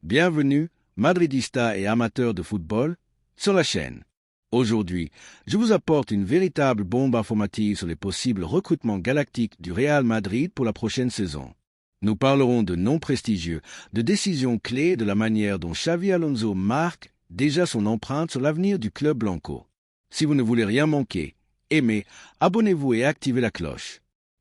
Bienvenue, madridistas et amateurs de football, sur la chaîne. Aujourd'hui, je vous apporte une véritable bombe informative sur les possibles recrutements galactiques du Real Madrid pour la prochaine saison. Nous parlerons de noms prestigieux, de décisions clés et de la manière dont Xavi Alonso marque déjà son empreinte sur l'avenir du club blanco. Si vous ne voulez rien manquer, aimez, abonnez-vous et activez la cloche.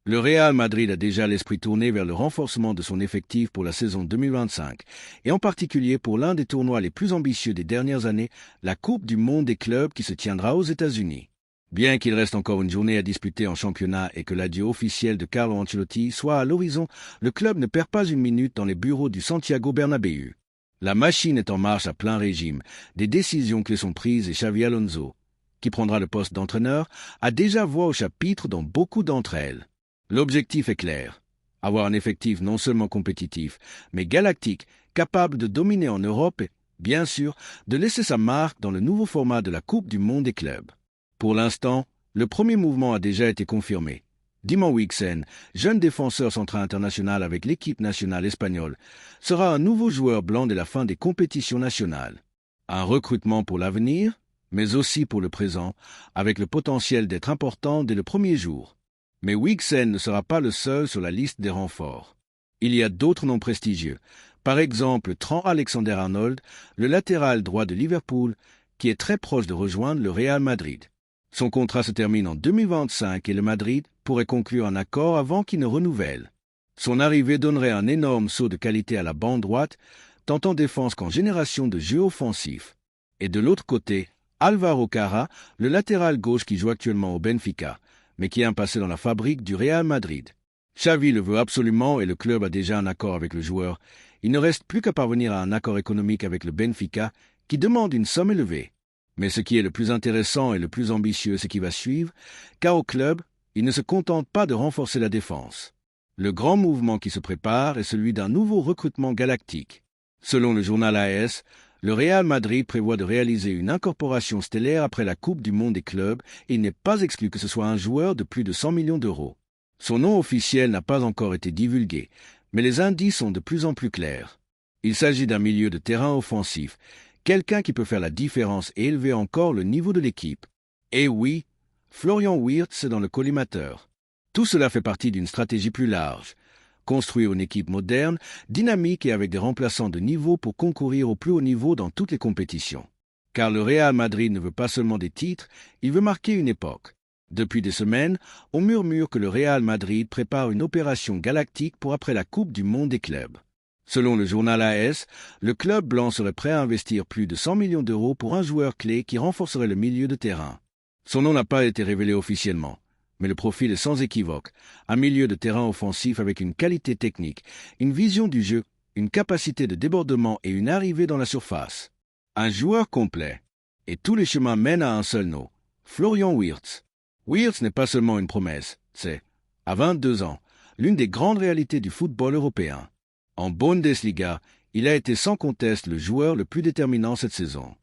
Le Real Madrid a déjà l'esprit tourné vers le renforcement de son effectif pour la saison 2025, et en particulier pour l'un des tournois les plus ambitieux des dernières années, la Coupe du Monde des clubs qui se tiendra aux États-Unis. Bien qu'il reste encore une journée à disputer en championnat et que l'adieu officiel de Carlo Ancelotti soit à l'horizon, le club ne perd pas une minute dans les bureaux du Santiago Bernabéu. La machine est en marche à plein régime, des décisions clés sont prises et Xavi Alonso, qui prendra le poste d'entraîneur, a déjà voix au chapitre dans beaucoup d'entre elles. L'objectif est clair, avoir un effectif non seulement compétitif, mais galactique, capable de dominer en Europe et, bien sûr, de laisser sa marque dans le nouveau format de la Coupe du Monde des clubs. Pour l'instant, le premier mouvement a déjà été confirmé. Dima Wixen, jeune défenseur central international avec l'équipe nationale espagnole, sera un nouveau joueur blanc dès la fin des compétitions nationales. Un recrutement pour l'avenir, mais aussi pour le présent, avec le potentiel d'être important dès le premier jour. Mais Wixen ne sera pas le seul sur la liste des renforts. Il y a d'autres noms prestigieux, par exemple Trent Alexander-Arnold, le latéral droit de Liverpool, qui est très proche de rejoindre le Real Madrid. Son contrat se termine en 2025 et le Madrid pourrait conclure un accord avant qu'il ne renouvelle. Son arrivée donnerait un énorme saut de qualité à la bande droite, tant en défense qu'en génération de jeux offensifs. Et de l'autre côté, Álvaro Carra, le latéral gauche qui joue actuellement au Benfica, mais qui est un passé dans la fabrique du Real Madrid. Xavi le veut absolument et le club a déjà un accord avec le joueur. Il ne reste plus qu'à parvenir à un accord économique avec le Benfica, qui demande une somme élevée. Mais ce qui est le plus intéressant et le plus ambitieux, c'est qui va suivre, car au club, il ne se contente pas de renforcer la défense. Le grand mouvement qui se prépare est celui d'un nouveau recrutement galactique. Selon le journal AS, le Real Madrid prévoit de réaliser une incorporation stellaire après la Coupe du Monde des clubs et il n'est pas exclu que ce soit un joueur de plus de 100 millions d'euros. Son nom officiel n'a pas encore été divulgué, mais les indices sont de plus en plus clairs. Il s'agit d'un milieu de terrain offensif, quelqu'un qui peut faire la différence et élever encore le niveau de l'équipe. Et oui, Florian Wirtz est dans le collimateur. Tout cela fait partie d'une stratégie plus large. Construire une équipe moderne, dynamique et avec des remplaçants de niveau pour concourir au plus haut niveau dans toutes les compétitions. Car le Real Madrid ne veut pas seulement des titres, il veut marquer une époque. Depuis des semaines, on murmure que le Real Madrid prépare une opération galactique pour après la Coupe du Monde des clubs. Selon le journal AS, le club blanc serait prêt à investir plus de 100 millions d'euros pour un joueur clé qui renforcerait le milieu de terrain. Son nom n'a pas été révélé officiellement. Mais le profil est sans équivoque, un milieu de terrain offensif avec une qualité technique, une vision du jeu, une capacité de débordement et une arrivée dans la surface. Un joueur complet. Et tous les chemins mènent à un seul nom, Florian Wirtz. Wirtz n'est pas seulement une promesse, c'est, à 22 ans, l'une des grandes réalités du football européen. En Bundesliga, il a été sans conteste le joueur le plus déterminant cette saison.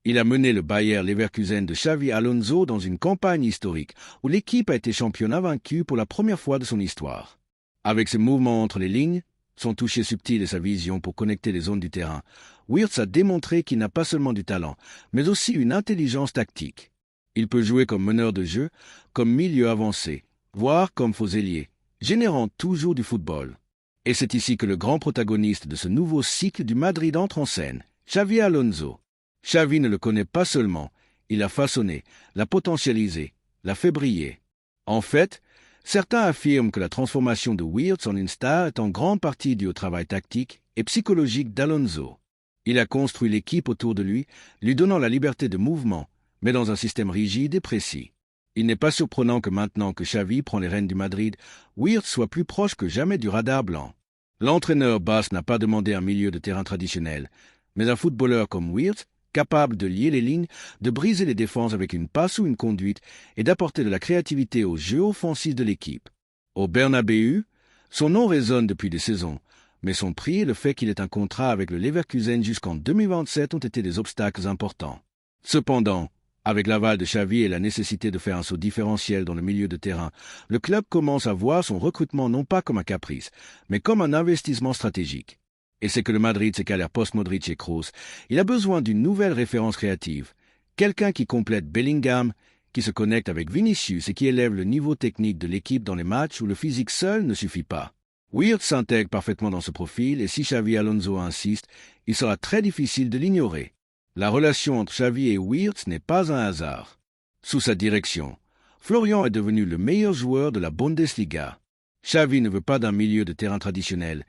Il a mené le Bayer Leverkusen de Xavi Alonso dans une campagne historique où l'équipe a été championne invaincue pour la première fois de son histoire. Avec ses mouvements entre les lignes, son toucher subtil et sa vision pour connecter les zones du terrain, Wirtz a démontré qu'il n'a pas seulement du talent, mais aussi une intelligence tactique. Il peut jouer comme meneur de jeu, comme milieu avancé, voire comme faux ailier, générant toujours du football. Et c'est ici que le grand protagoniste de ce nouveau cycle du Madrid entre en scène, Xavi Alonso. Xavi ne le connaît pas seulement, il l'a façonné, l'a potentialisé, l'a fait briller. En fait, certains affirment que la transformation de Wirtz en une star est en grande partie due au travail tactique et psychologique d'Alonso. Il a construit l'équipe autour de lui, lui donnant la liberté de mouvement, mais dans un système rigide et précis. Il n'est pas surprenant que maintenant que Xavi prend les rênes du Madrid, Wirtz soit plus proche que jamais du radar blanc. L'entraîneur Bas n'a pas demandé un milieu de terrain traditionnel, mais un footballeur comme Wirtz, capable de lier les lignes, de briser les défenses avec une passe ou une conduite et d'apporter de la créativité au jeu offensif de l'équipe. Au Bernabéu, son nom résonne depuis des saisons, mais son prix et le fait qu'il ait un contrat avec le Leverkusen jusqu'en 2027 ont été des obstacles importants. Cependant, avec l'aval de Xavi et la nécessité de faire un saut différentiel dans le milieu de terrain, le club commence à voir son recrutement non pas comme un caprice, mais comme un investissement stratégique. Et c'est que le Madrid s'est calé post-Modric et Kroos. Il a besoin d'une nouvelle référence créative. Quelqu'un qui complète Bellingham, qui se connecte avec Vinicius et qui élève le niveau technique de l'équipe dans les matchs où le physique seul ne suffit pas. Wirtz s'intègre parfaitement dans ce profil et si Xavi Alonso insiste, il sera très difficile de l'ignorer. La relation entre Xavi et Wirtz n'est pas un hasard. Sous sa direction, Florian est devenu le meilleur joueur de la Bundesliga. Xavi ne veut pas d'un milieu de terrain traditionnel.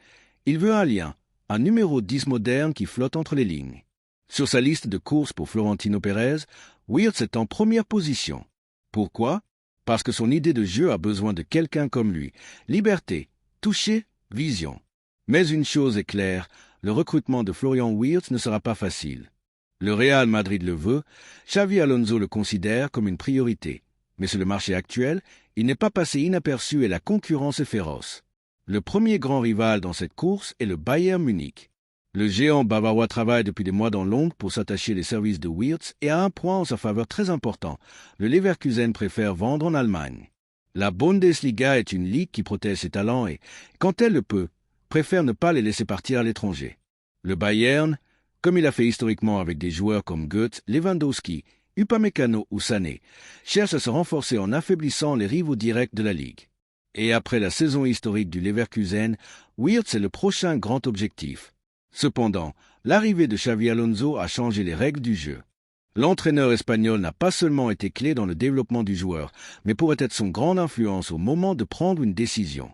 Il veut un lien, un numéro 10 moderne qui flotte entre les lignes. Sur sa liste de courses pour Florentino Pérez, Wirtz est en première position. Pourquoi? Parce que son idée de jeu a besoin de quelqu'un comme lui. Liberté, toucher, vision. Mais une chose est claire, le recrutement de Florian Wirtz ne sera pas facile. Le Real Madrid le veut, Xavi Alonso le considère comme une priorité. Mais sur le marché actuel, il n'est pas passé inaperçu et la concurrence est féroce. Le premier grand rival dans cette course est le Bayern Munich. Le géant bavarois travaille depuis des mois dans l'ombre pour s'attacher les services de Wirtz et a un point en sa faveur très important. Le Leverkusen préfère vendre en Allemagne. La Bundesliga est une ligue qui protège ses talents et, quand elle le peut, préfère ne pas les laisser partir à l'étranger. Le Bayern, comme il a fait historiquement avec des joueurs comme Goethe, Lewandowski, Upamecano ou Sané, cherche à se renforcer en affaiblissant les rivaux directs de la ligue. Et après la saison historique du Leverkusen, Wirtz est le prochain grand objectif. Cependant, l'arrivée de Xavi Alonso a changé les règles du jeu. L'entraîneur espagnol n'a pas seulement été clé dans le développement du joueur, mais pourrait être son grande influence au moment de prendre une décision.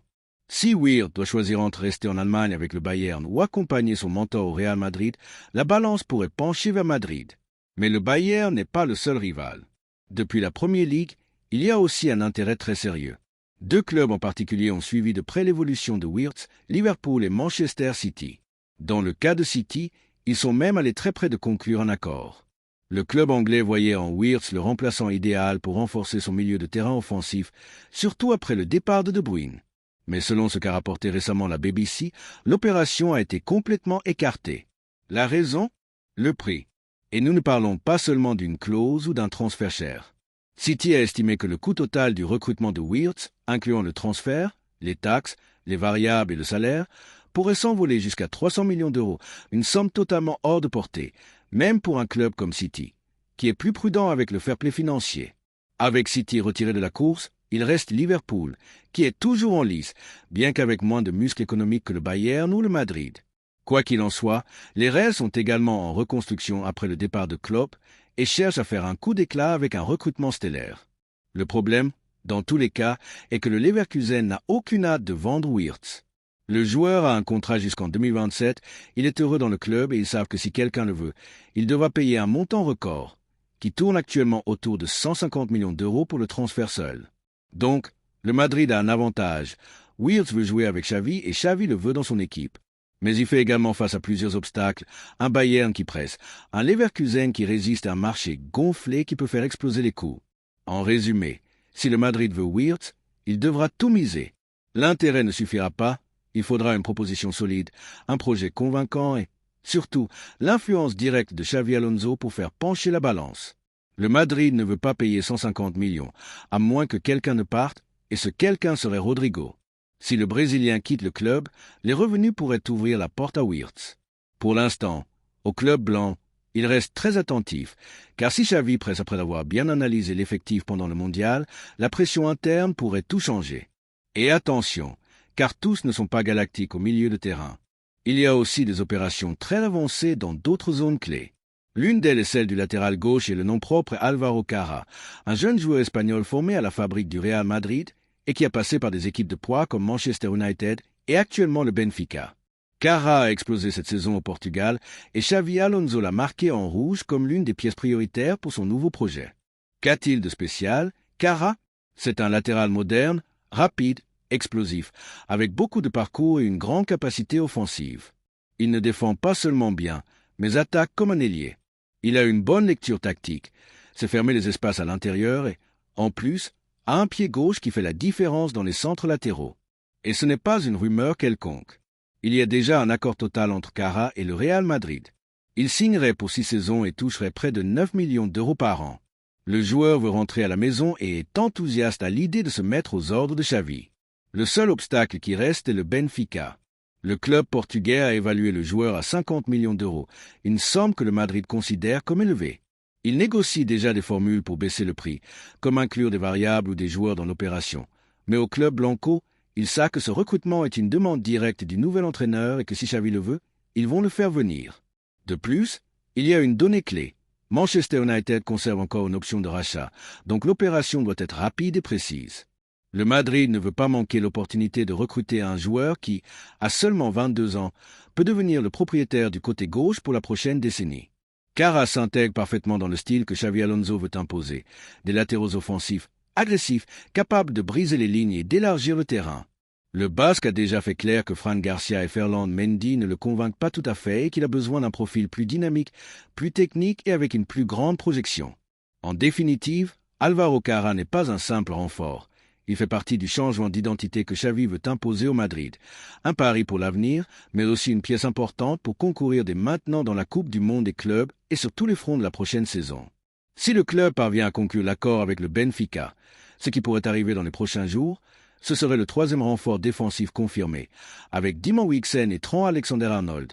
Si Wirtz doit choisir entre rester en Allemagne avec le Bayern ou accompagner son mentor au Real Madrid, la balance pourrait pencher vers Madrid. Mais le Bayern n'est pas le seul rival. Depuis la Premier League, il y a aussi un intérêt très sérieux. Deux clubs en particulier ont suivi de près l'évolution de Wirtz, Liverpool et Manchester City. Dans le cas de City, ils sont même allés très près de conclure un accord. Le club anglais voyait en Wirtz le remplaçant idéal pour renforcer son milieu de terrain offensif, surtout après le départ de De Bruyne. Mais selon ce qu'a rapporté récemment la BBC, l'opération a été complètement écartée. La raison? Le prix. Et nous ne parlons pas seulement d'une clause ou d'un transfert cher. City a estimé que le coût total du recrutement de Wirtz, incluant le transfert, les taxes, les variables et le salaire, pourrait s'envoler jusqu'à 300 millions d'euros, une somme totalement hors de portée, même pour un club comme City, qui est plus prudent avec le fair-play financier. Avec City retiré de la course, il reste Liverpool, qui est toujours en lice, bien qu'avec moins de muscles économiques que le Bayern ou le Madrid. Quoi qu'il en soit, les Reds sont également en reconstruction après le départ de Klopp et cherchent à faire un coup d'éclat avec un recrutement stellaire. Le problème, dans tous les cas, est que le Leverkusen n'a aucune hâte de vendre Wirtz. Le joueur a un contrat jusqu'en 2027, il est heureux dans le club et ils savent que si quelqu'un le veut, il devra payer un montant record, qui tourne actuellement autour de 150 millions d'euros pour le transfert seul. Donc, le Madrid a un avantage. Wirtz veut jouer avec Xavi et Xavi le veut dans son équipe. Mais il fait également face à plusieurs obstacles, un Bayern qui presse, un Leverkusen qui résiste à un marché gonflé qui peut faire exploser les coûts. En résumé, si le Madrid veut Wirtz, il devra tout miser. L'intérêt ne suffira pas, il faudra une proposition solide, un projet convaincant et, surtout, l'influence directe de Xavi Alonso pour faire pencher la balance. Le Madrid ne veut pas payer 150 millions, à moins que quelqu'un ne parte, et ce quelqu'un serait Rodrigo. Si le Brésilien quitte le club, les revenus pourraient ouvrir la porte à Wirtz. Pour l'instant, au club blanc, il reste très attentif, car si Xavi presse après avoir bien analysé l'effectif pendant le mondial, la pression interne pourrait tout changer. Et attention, car tous ne sont pas galactiques au milieu de terrain. Il y a aussi des opérations très avancées dans d'autres zones clés. L'une d'elles est celle du latéral gauche et le nom propre est Álvaro Carra, un jeune joueur espagnol formé à la fabrique du Real Madrid et qui a passé par des équipes de poids comme Manchester United et actuellement le Benfica. Carra a explosé cette saison au Portugal et Xavi Alonso l'a marqué en rouge comme l'une des pièces prioritaires pour son nouveau projet. Qu'a-t-il de spécial? Carra, c'est un latéral moderne, rapide, explosif, avec beaucoup de parcours et une grande capacité offensive. Il ne défend pas seulement bien, mais attaque comme un ailier. Il a une bonne lecture tactique, sait fermer les espaces à l'intérieur et, en plus, a un pied gauche qui fait la différence dans les centres latéraux. Et ce n'est pas une rumeur quelconque. Il y a déjà un accord total entre Carra et le Real Madrid. Il signerait pour 6 saisons et toucherait près de 9 millions d'euros par an. Le joueur veut rentrer à la maison et est enthousiaste à l'idée de se mettre aux ordres de Xavi. Le seul obstacle qui reste est le Benfica. Le club portugais a évalué le joueur à 50 millions d'euros, une somme que le Madrid considère comme élevée. Il négocie déjà des formules pour baisser le prix, comme inclure des variables ou des joueurs dans l'opération. Mais au club blanco, il sait que ce recrutement est une demande directe du nouvel entraîneur et que si Xavi le veut, ils vont le faire venir. De plus, il y a une donnée clé. Manchester United conserve encore une option de rachat, donc l'opération doit être rapide et précise. Le Madrid ne veut pas manquer l'opportunité de recruter un joueur qui, à seulement 22 ans, peut devenir le propriétaire du côté gauche pour la prochaine décennie. Carras s'intègre parfaitement dans le style que Xavi Alonso veut imposer, des latéraux offensifs, agressifs, capables de briser les lignes et d'élargir le terrain. Le Basque a déjà fait clair que Fran Garcia et Ferland Mendy ne le convainquent pas tout à fait et qu'il a besoin d'un profil plus dynamique, plus technique et avec une plus grande projection. En définitive, Alvaro Carras n'est pas un simple renfort. Il fait partie du changement d'identité que Xavi veut imposer au Madrid. Un pari pour l'avenir, mais aussi une pièce importante pour concourir dès maintenant dans la Coupe du Monde des clubs et sur tous les fronts de la prochaine saison. Si le club parvient à conclure l'accord avec le Benfica, ce qui pourrait arriver dans les prochains jours, ce serait le troisième renfort défensif confirmé, avec Dimon Wixen et Trent Alexander-Arnold.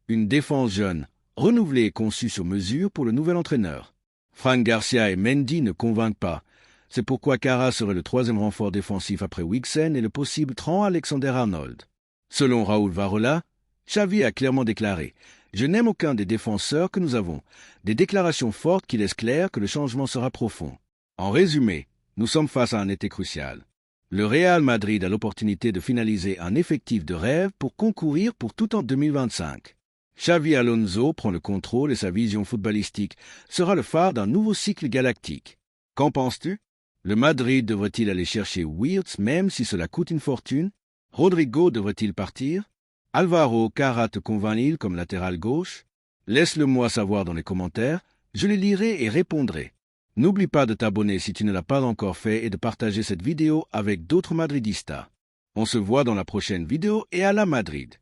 Une défense jeune, renouvelée et conçue sur mesure pour le nouvel entraîneur. Fran Garcia et Mendy ne convainquent pas. C'est pourquoi Carras serait le troisième renfort défensif après Wixen et le possible Trent Alexander-Arnold. Selon Raúl Varela, Xavi a clairement déclaré « Je n'aime aucun des défenseurs que nous avons », des déclarations fortes qui laissent clair que le changement sera profond. En résumé, nous sommes face à un été crucial. Le Real Madrid a l'opportunité de finaliser un effectif de rêve pour concourir pour tout en 2025. Xavi Alonso prend le contrôle et sa vision footballistique sera le phare d'un nouveau cycle galactique. Qu'en penses-tu? Le Madrid devrait-il aller chercher Wirtz même si cela coûte une fortune? Rodrigo devrait-il partir? Alvaro Carras te convainc-il comme latéral gauche? Laisse-le-moi savoir dans les commentaires, je les lirai et répondrai. N'oublie pas de t'abonner si tu ne l'as pas encore fait et de partager cette vidéo avec d'autres madridistas. On se voit dans la prochaine vidéo et à la Madrid.